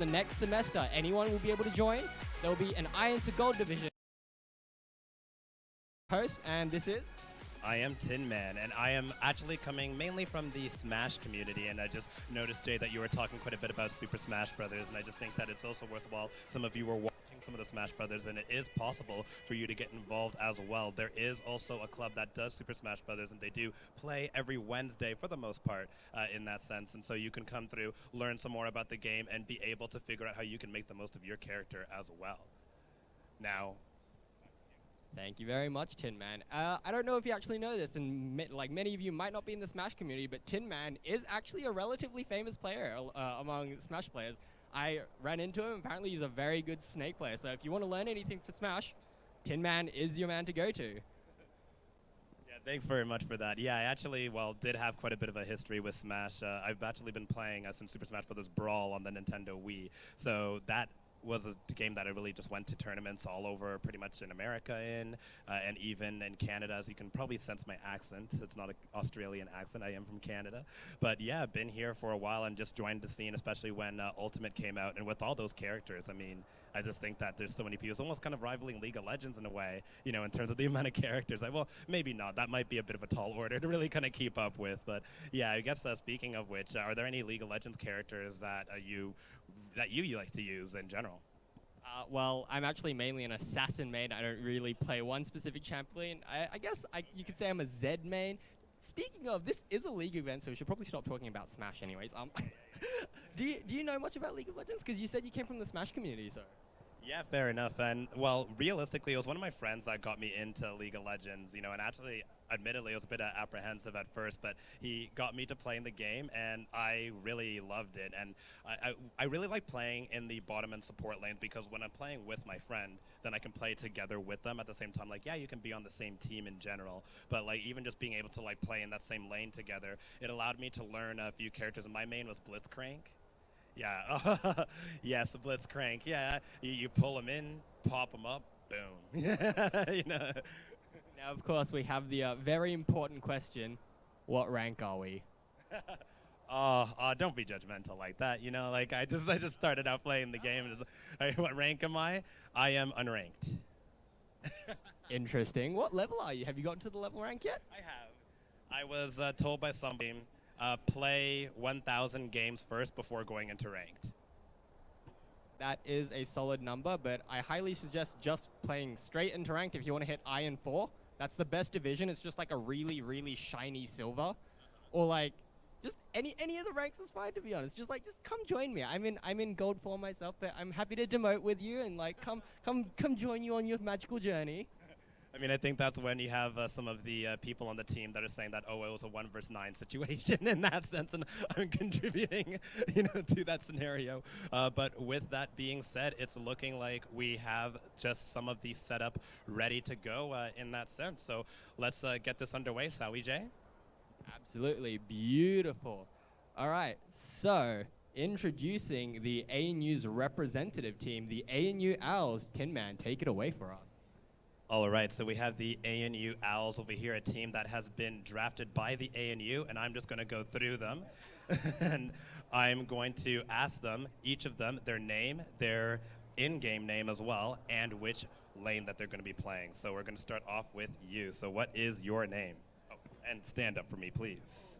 The next semester, anyone will be able to join. There will be an Iron to Gold division host, and this is... I am Tin Man, and I am actually coming mainly from the Smash community, and I just noticed, Jay, that you were talking quite a bit about Super Smash Brothers, and I just think that it's also worthwhile. Some of you were watching some of the Smash Brothers, and it is possible for you to get involved as well. There is also a club that does Super Smash Brothers, and they do play every Wednesday for the most part in that sense, and so you can come through, learn some more about the game, and be able to figure out how you can make the most of your character as well. Now, Thank you very much, Tin Man. I don't know if you actually know this, and like many of you might not be in the Smash community, but Tin Man is actually a relatively famous player among Smash players. I ran into him. Apparently, he's a very good Snake player. So if you want to learn anything for Smash, Tin Man is your man to go to. Yeah, thanks very much for that. Yeah, I actually, did have quite a bit of a history with Smash. I've actually been playing since Super Smash Bros. Brawl on the Nintendo Wii. So that was a game that I really just went to tournaments all over, pretty much in America and even in Canada, as you can probably sense my accent. It's not an Australian accent. I am from Canada. But yeah, been here for a while and just joined the scene, especially when Ultimate came out. And with all those characters, I mean, I just think that there's so many people. It's almost kind of rivaling League of Legends in a way, you know, in terms of the amount of characters. Well, maybe not. That might be a bit of a tall order to really kind of keep up with. But yeah, I guess speaking of which, are there any League of Legends characters that you like to use in general? Well, I'm actually mainly an assassin main. I don't really play one specific champion. I guess you could say I'm a Zed main. Speaking of, this is a League event, so we should probably stop talking about Smash anyways. Do you know much about League of Legends? Because you said you came from the Smash community, so... Yeah, fair enough. And, well, realistically, it was one of my friends that got me into League of Legends, you know, and actually, admittedly, I was a bit apprehensive at first, but he got me to playing the game, and I really loved it. And I really like playing in the bottom and support lanes because when I'm playing with my friend, then I can play together with them at the same time. Like, yeah, you can be on the same team in general, but, like, even just being able to, like, play in that same lane together, it allowed me to learn a few characters, and my main was Blitzcrank. Yeah, yes, Blitzcrank. Yeah, you pull them in, pop them up, boom. You know. Now, of course, we have the very important question: what rank are we? Don't be judgmental like that. You know, like I just started out playing the game. And what rank am I? I am unranked. Interesting. What level are you? Have you gotten to the level rank yet? I have. I was told by somebody, play 1,000 games first before going into ranked. That is a solid number, but I highly suggest just playing straight into ranked if you want to hit Iron 4. That's the best division. It's just like a really, really shiny silver. Or like, just any of the ranks is fine, to be honest. Just come join me. I'm in gold 4 myself, but I'm happy to demote with you and like come join you on your magical journey. I mean, I think that's when you have some of the people on the team that are saying that, oh, it was a 1 versus 9 situation in that sense, and I'm contributing, you know, to that scenario. But with that being said, it's looking like we have just some of the setup ready to go in that sense. So let's get this underway, shall we, Jay? Absolutely beautiful. All right, so introducing the ANU's representative team, the ANU Owls. Tin Man, take it away for us. All right, so we have the ANU Owls over here, a team that has been drafted by the ANU, and I'm just going to go through them. And I'm going to ask them, each of them, their name, their in-game name as well, and which lane that they're going to be playing. So we're going to start off with you. So what is your name? Oh, and stand up for me, please.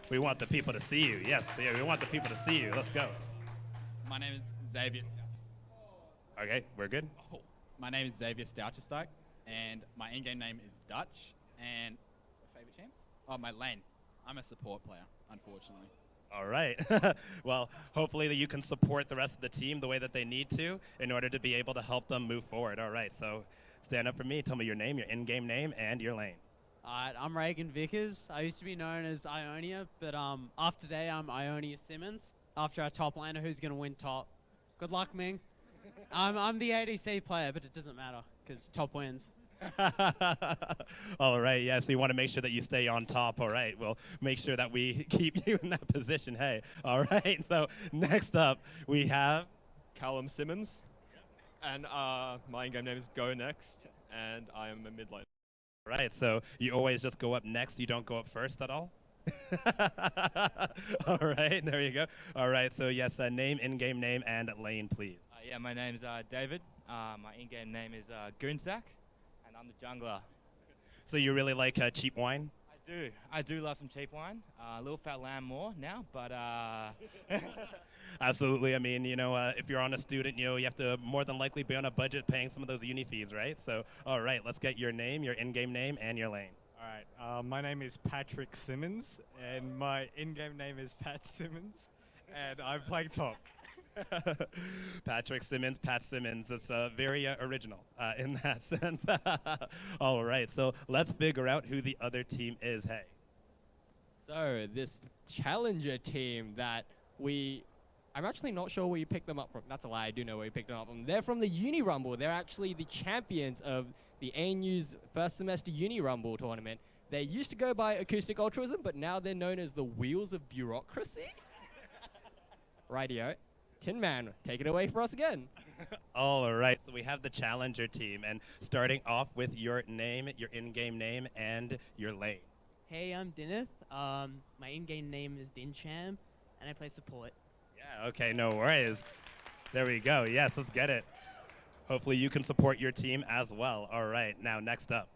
We want the people to see you. Yes, yeah, we want the people to see you. Let's go. My name is Xavier. Okay, we're good? Oh, my name is Xavier Stouchestein, and my in-game name is Dutch. And favorite champs? Oh, my lane. I'm a support player, unfortunately. All right. Well, hopefully that you can support the rest of the team the way that they need to in order to be able to help them move forward. All right, so stand up for me. Tell me your name, your in-game name, and your lane. I'm Reagan Vickers. I used to be known as Ionia, but after today, I'm Ionia Simmons. After our top laner, who's going to win top? Good luck, Ming. I'm the ADC player, but it doesn't matter because top wins. All right, yeah, so you want to make sure that you stay on top. All right, we'll make sure that we keep you in that position. Hey, all right, so next up we have Callum Simmons, and my in-game name is Go Next, and I am a mid lane. Right, so you always just go up next, you don't go up first at all? All right, there you go. All right, so yes, name, in-game name, and lane, please. Yeah, my name's David. My in-game name is Goonsack, and I'm the jungler. So you really like cheap wine? I do. I do love some cheap wine. Little Fat Lamb more now, but Absolutely. I mean, if you're on a student, you have to more than likely be on a budget paying some of those uni fees, right? So, all right, let's get your name, your in-game name, and your lane. All right. My name is Patrick Simmons, and my in-game name is Pat Simmons, and I'm playing top. Patrick Simmons, Pat Simmons. It's very original in that sense. All right, so let's figure out who the other team is. Hey. So this challenger team that I'm actually not sure where you picked them up from. That's a lie. I do know where you picked them up from. They're from the Uni Rumble. They're actually the champions of the ANU's first semester Uni Rumble tournament. They used to go by Acoustic Altruism, but now they're known as the Wheels of Bureaucracy. Rightio. Tin Man, take it away for us again. All right, so we have the challenger team, and starting off with your name, your in-game name, and your lane. Hey, I'm Dineth. My in-game name is Dincham, and I play support. Yeah, okay, no worries. There we go. Yes, let's get it. Hopefully you can support your team as well. All right, now next up.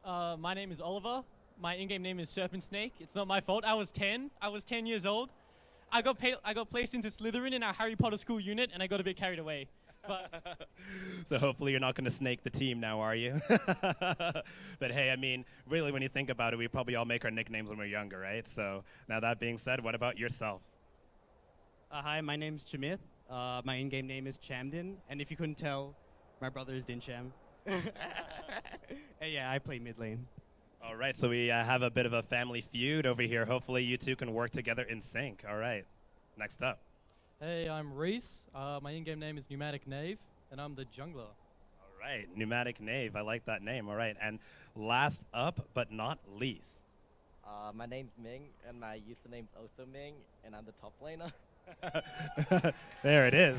My name is Oliver. My in-game name is Serpent Snake. It's not my fault. I was 10 years old. I got placed into Slytherin in our Harry Potter school unit, and I got a bit carried away. But So hopefully you're not going to snake the team now, are you? But hey, I mean, really, when you think about it, we probably all make our nicknames when we're younger, right? So now that being said, what about yourself? Hi, my name's Chamith. My in-game name is Chamdin, and if you couldn't tell, my brother is Dincham. Yeah, I play mid lane. All right, so we have a bit of a family feud over here. Hopefully you two can work together in sync. All right, next up. hey, I'm Reese. My in-game name is Pneumatic Knave, and I'm the jungler. All right, Pneumatic Knave. I like that name. All right, and last up but not least. My name's Ming, and my username's also Ming, and I'm the top laner. There it is.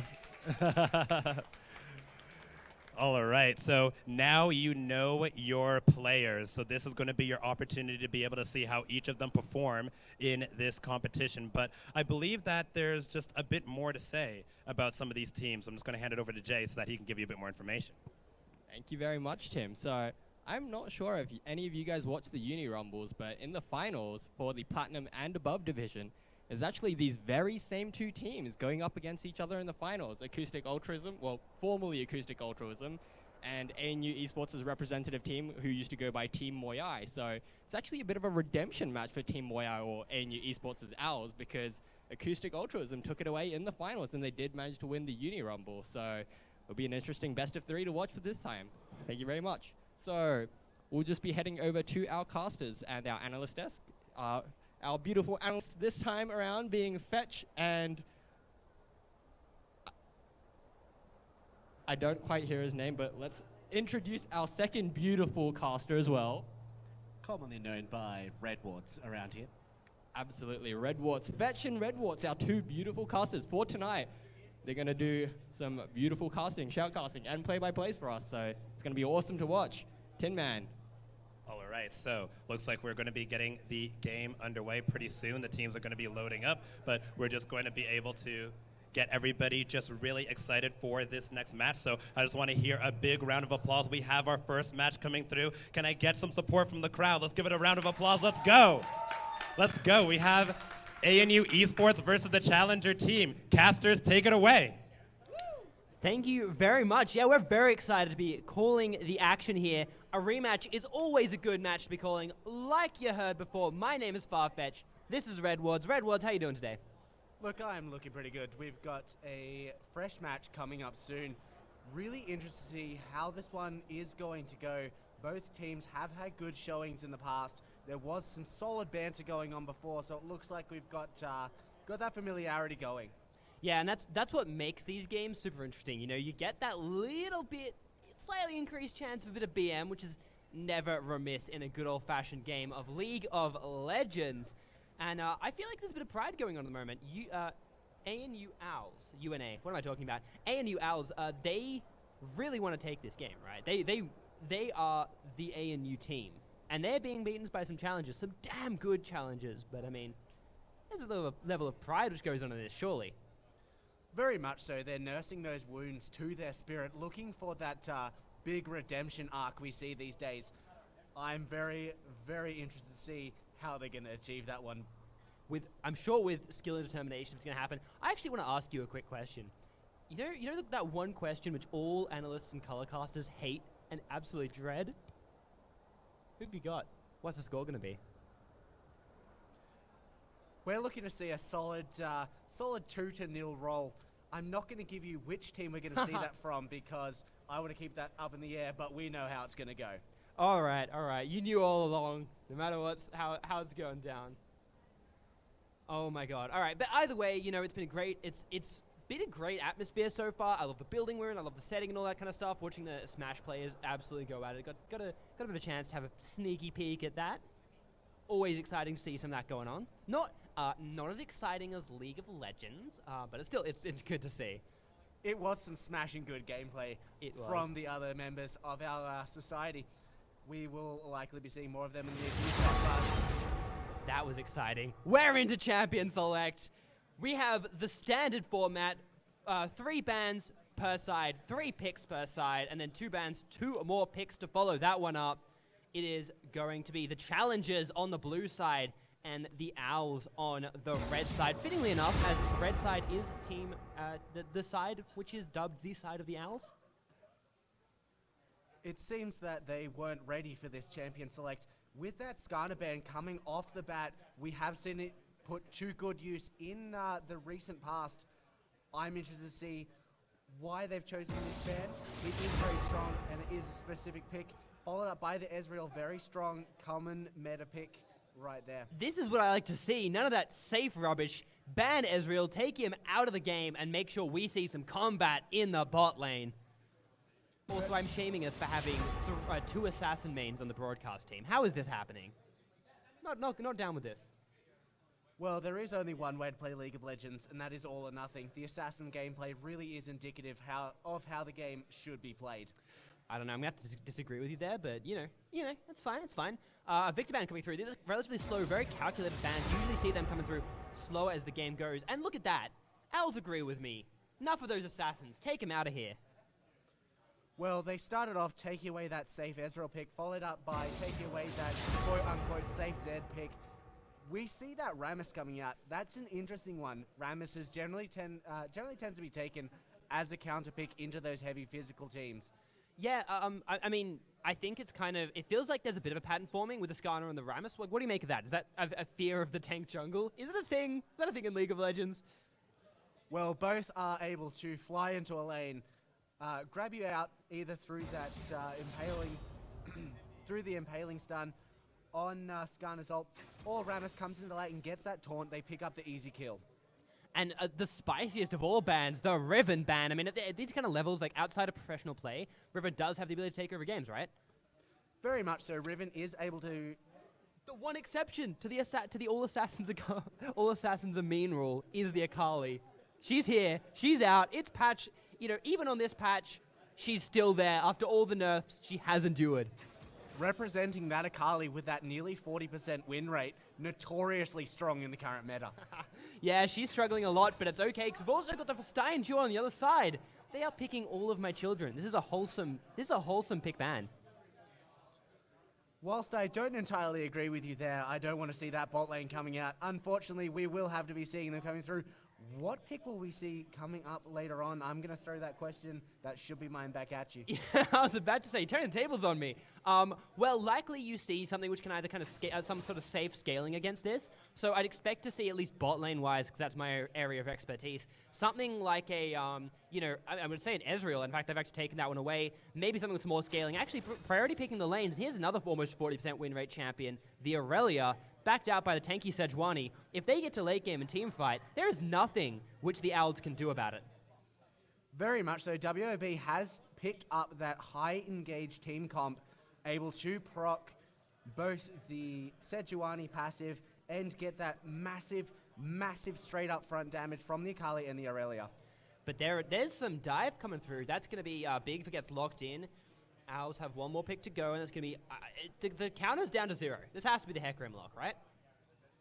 All right, so now you know your players. So this is going to be your opportunity to be able to see how each of them perform in this competition. But I believe that there's just a bit more to say about some of these teams. I'm just going to hand it over to Jay so that he can give you a bit more information. Thank you very much, Tim. So I'm not sure if any of you guys watch the Uni Rumbles, but in the finals for the Platinum and above division, there's actually these very same two teams going up against each other in the finals. Acoustic Altruism, well, formerly Acoustic Altruism, and ANU Esports' representative team who used to go by Team Moyai. So it's actually a bit of a redemption match for Team Moyai or ANU Esports' Owls because Acoustic Altruism took it away in the finals and they did manage to win the Uni Rumble. So it'll be an interesting best of 3 to watch for this time. Thank you very much. So we'll just be heading over to our casters and our analyst desk. Our beautiful analysts this time around being Fetch and... I don't quite hear his name, but let's introduce our second beautiful caster as well. Commonly known by Redwards around here. Absolutely, Redwards. Fetch and Redwards, our two beautiful casters for tonight. They're going to do some beautiful casting, shoutcasting, and play-by-plays for us, so it's going to be awesome to watch. Tin Man. All right, so looks like we're going to be getting the game underway pretty soon. The teams are going to be loading up, but we're just going to be able to get everybody just really excited for this next match. So I just want to hear a big round of applause. We have our first match coming through. Can I get some support from the crowd? Let's give it a round of applause. Let's go. Let's go. We have ANU Esports versus the Challenger team. Casters, take it away. Thank you very much. Yeah, we're very excited to be calling the action here. A rematch is always a good match to be calling. Like you heard before, my name is Farfetch. This is Redwards. Redwards, how you doing today? Look, I'm looking pretty good. We've got a fresh match coming up soon. Really interested to see how this one is going to go. Both teams have had good showings in the past. There was some solid banter going on before, so it looks like we've got that familiarity going. Yeah, and that's what makes these games super interesting. You know, you get that little bit, slightly increased chance of a bit of BM, which is never remiss in a good old-fashioned game of League of Legends. And I feel like there's a bit of pride going on at the moment. ANU Owls, UNA, what am I talking about? ANU Owls, they really want to take this game, right? They are the ANU team. And they're being beaten by some challengers, some damn good challengers. But I mean, there's a level of pride which goes on in this, surely. Very much so. They're nursing those wounds to their spirit, looking for that big redemption arc we see these days. I'm very, very interested to see how they're going to achieve that one. I'm sure with skill and determination it's going to happen. I actually want to ask you a quick question. You know that one question which all analysts and colorcasters hate and absolutely dread? Who have you got? What's the score going to be? We're looking to see a solid 2-0 roll. I'm not going to give you which team we're going to see that from because I want to keep that up in the air, but we know how it's going to go. All right. You knew all along, no matter how it's going down. Oh my God. All right, but either way, it's been great. It's been a great atmosphere so far. I love the building we're in. I love the setting and all that kind of stuff. Watching the Smash players absolutely go at it. Got a bit of a chance to have a sneaky peek at that. Always exciting to see some of that going on. Not as exciting as League of Legends, but it's good to see. It was some smashing good gameplay from the other members of our society. We will likely be seeing more of them in the near future. That was exciting. We're into Champion Select. We have the standard format, 3 bans per side, 3 picks per side, and then 2 bans, 2 more picks to follow that one up. It is going to be the challengers on the blue side and the Owls on the red side. Fittingly enough, as red side is team, the side which is dubbed the side of the Owls. It seems that they weren't ready for this Champion Select. With that Skarner ban coming off the bat, we have seen it put to good use in the recent past. I'm interested to see why they've chosen this ban. It is very strong, and it is a specific pick, followed up by the Ezreal, very strong common meta pick right there. This is what I like to see. None of that safe rubbish. Ban Ezreal, take him out of the game, and make sure we see some combat in the bot lane. Also, I'm shaming us for having 2 assassin mains on the broadcast team. How is this happening? Not down with this. Well, there is only one way to play League of Legends, and that is all or nothing. The assassin gameplay really is indicative of how the game should be played. I don't know, I'm going to have to disagree with you there, but, it's fine. Victor ban coming through. These are relatively slow, very calculated bans. You usually see them coming through slower as the game goes. And look at that. Owls agree with me. Enough of those assassins. Take them out of here. Well, they started off taking away that safe Ezreal pick, followed up by taking away that quote-unquote safe Zed pick. We see that Rammus coming out. That's an interesting one. Rammus is generally tends to be taken as a counter pick into those heavy physical teams. Yeah, I mean, I think it's it feels like there's a bit of a pattern forming with the Skarner and the Rammus. What do you make of that? Is that a fear of the tank jungle? Is it a thing? Is that a thing in League of Legends? Well, both are able to fly into a lane, grab you out either through that impaling, through the impaling stun on Skarner's ult, or Rammus comes into the lane and gets that taunt. They pick up the easy kill. And the spiciest of all bans, the Riven ban. I mean, at these kind of levels, like outside of professional play, Riven does have the ability to take over games, right? Very much so. Riven is able to. The one exception to the all assassins are mean rule is the Akali. She's here. She's out. It's patch. Even on this patch, she's still there. After all the nerfs, she has endured. Representing that Akali with that nearly 40% win rate, notoriously strong in the current meta. Yeah, she's struggling a lot, but it's okay, because we've also got the Stein Duo on the other side. They are picking all of my children. This is a wholesome pick ban. Whilst I don't entirely agree with you there, I don't want to see that bot lane coming out. Unfortunately, we will have to be seeing them coming through. What pick will we see coming up later on? I'm going to throw that question. That should be mine back at you. Yeah, I was about to say, turn the tables on me. Well, likely you see something which can either kind of some sort of safe scaling against this. So I'd expect to see, at least bot lane wise, because that's my area of expertise, something like a, I would say an Ezreal. In fact, they've actually taken that one away. Maybe something with some more scaling. Actually, priority picking the lanes. Here's another almost 40% win rate champion, the Aurelia, backed out by the tanky Sejuani. If they get to late game and team fight, there is nothing which the Owls can do about it. Very much so. WOB has picked up that high engaged team comp, able to proc both the Sejuani passive and get that massive straight up front damage from the Akali and the Aurelia. But there's some dive coming through. That's going to be big if it gets locked in. Owls have one more pick to go, and it's going to be... the counter's down to 0. This has to be the Hecarim lock, right?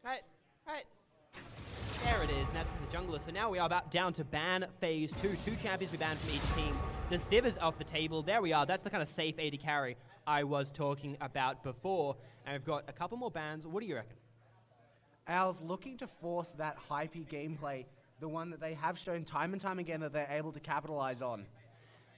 Right. There it is, and that's the jungler. So now we are about down to ban phase 2. 2 champions we banned from each team. The Civ is off the table. There we are. That's the kind of safe AD carry I was talking about before. And we've got a couple more bans. What do you reckon? Owls looking to force that hypey gameplay, the one that they have shown time and time again that they're able to capitalize on.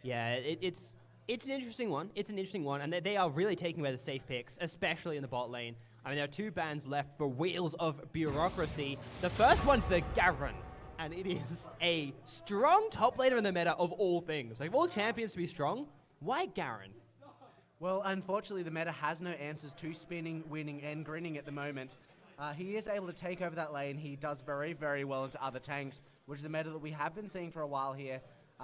Yeah, it's an interesting one. It's an interesting one, and they are really taking away the safe picks, especially in the bot lane. I mean, there are 2 bans left for Wheels of Bureaucracy. The first one's the Garen, and it is a strong top laner in the meta of all things. Like, of all champions to be strong, why Garen? Well, unfortunately, the meta has no answers to spinning, winning, and grinning at the moment. He is able to take over that lane. He does very, very well into other tanks, which is a meta that we have been seeing for a while here.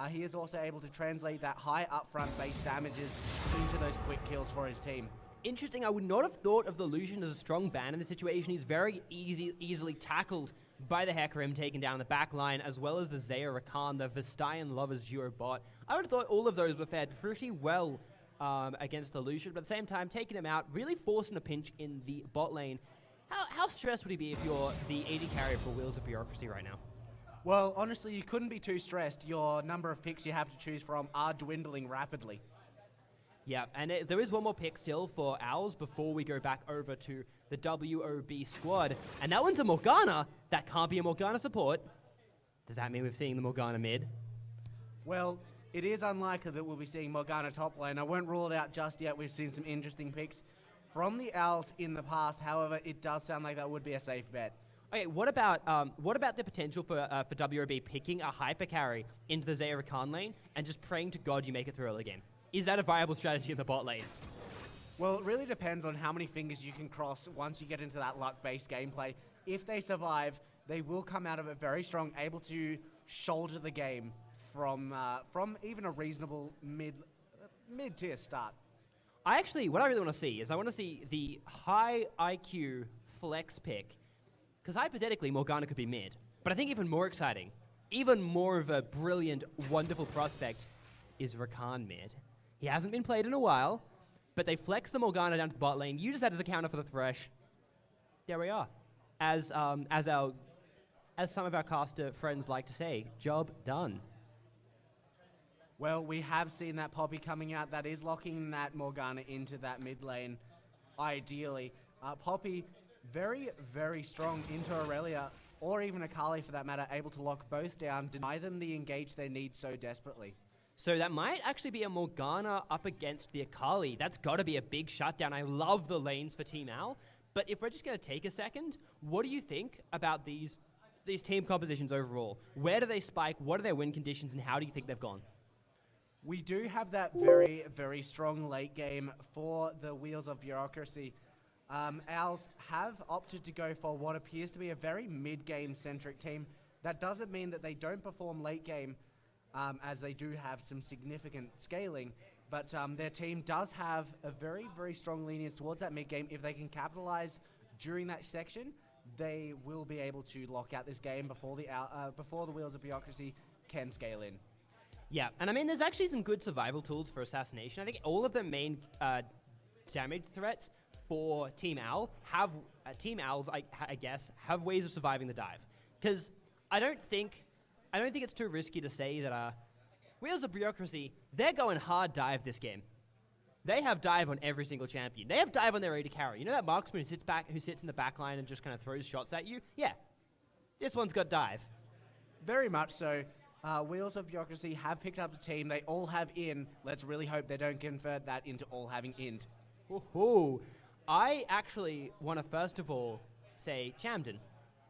He is also able to translate that high upfront base damages into those quick kills for his team. Interesting, I would not have thought of the Lucian as a strong ban in this situation. He's very easily tackled by the Hecarim, taken down the back line, as well as the Zaya Rakan, the Vistayan Lovers duo bot. I would have thought all of those were fared pretty well against the Lucian, but at the same time, taking him out, really forcing a pinch in the bot lane. How stressed would he be if you're the AD carry for Wheels of Bureaucracy right now? Well, honestly, you couldn't be too stressed. Your number of picks you have to choose from are dwindling rapidly. Yeah, and there is one more pick still for Owls before we go back over to the WOB squad. And that one's a Morgana. That can't be a Morgana support. Does that mean we're seeing the Morgana mid? Well, it is unlikely that we'll be seeing Morgana top lane. I won't rule it out just yet. We've seen some interesting picks from the Owls in the past. However, it does sound like that would be a safe bet. Okay, what about the potential for WOB picking a hyper carry into the Zaya Rakan lane and just praying to God you make it through early game? Is that a viable strategy in the bot lane? Well, it really depends on how many fingers you can cross once you get into that luck-based gameplay. If they survive, they will come out of it very strong, able to shoulder the game from even a reasonable mid-tier start. What I really want to see is I want to see the high IQ flex pick, because hypothetically Morgana could be mid. But I think even more exciting, even more of a brilliant, wonderful prospect is Rakan mid. He hasn't been played in a while, but they flex the Morgana down to the bot lane, use that as a counter for the Thresh. There we are. As some of our caster friends like to say, job done. Well, we have seen that Poppy coming out. That is locking that Morgana into that mid lane, ideally. Poppy, very, very strong into Aurelia, or even Akali for that matter, able to lock both down, deny them the engage they need so desperately. So that might actually be a Morgana up against the Akali. That's got to be a big shutdown. I love the lanes for Team Owl. But if we're just going to take a second, what do you think about these team compositions overall? Where do they spike? What are their win conditions? And how do you think they've gone? We do have that very, very strong late game for the Wheels of Bureaucracy. Owls have opted to go for what appears to be a very mid-game centric team. That doesn't mean that they don't perform late game, as they do have some significant scaling, but their team does have a very, very strong lenience towards that mid-game. If they can capitalize during that section, they will be able to lock out this game before the Wheels of Bureaucracy can scale in. Yeah, and I mean, there's actually some good survival tools for Assassination. I think all of the main damage threats for Team Owl have, Team Owls, I guess, have ways of surviving the dive. Because I don't think it's too risky to say that Wheels of Bureaucracy, they're going hard dive this game. They have dive on every single champion. They have dive on their AD carry. You know that marksman who sits in the back line and just kind of throws shots at you? Yeah. This one's got dive. Very much so. Wheels of Bureaucracy have picked up the team. They all have in. Let's really hope they don't convert that into all having int. Ooh. I actually want to first of all say, Chamden,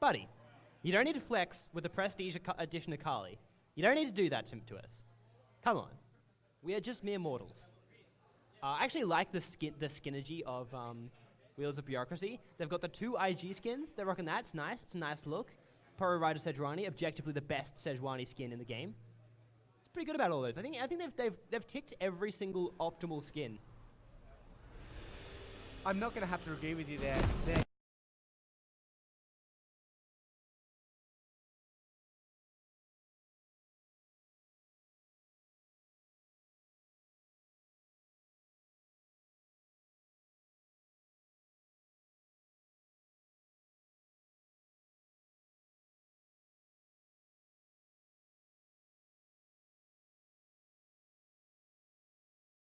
buddy, you don't need to flex with the Prestige Edition Akali. You don't need to do that to us. Come on. We are just mere mortals. I actually like the skinergy of Wheels of Bureaucracy. They've got the 2 IG skins. They're rocking that. It's nice. It's a nice look. Pro Rider Sejuani, objectively the best Sejuani skin in the game. It's pretty good about all those. I think they've ticked every single optimal skin. I'm not going to have to agree with you there.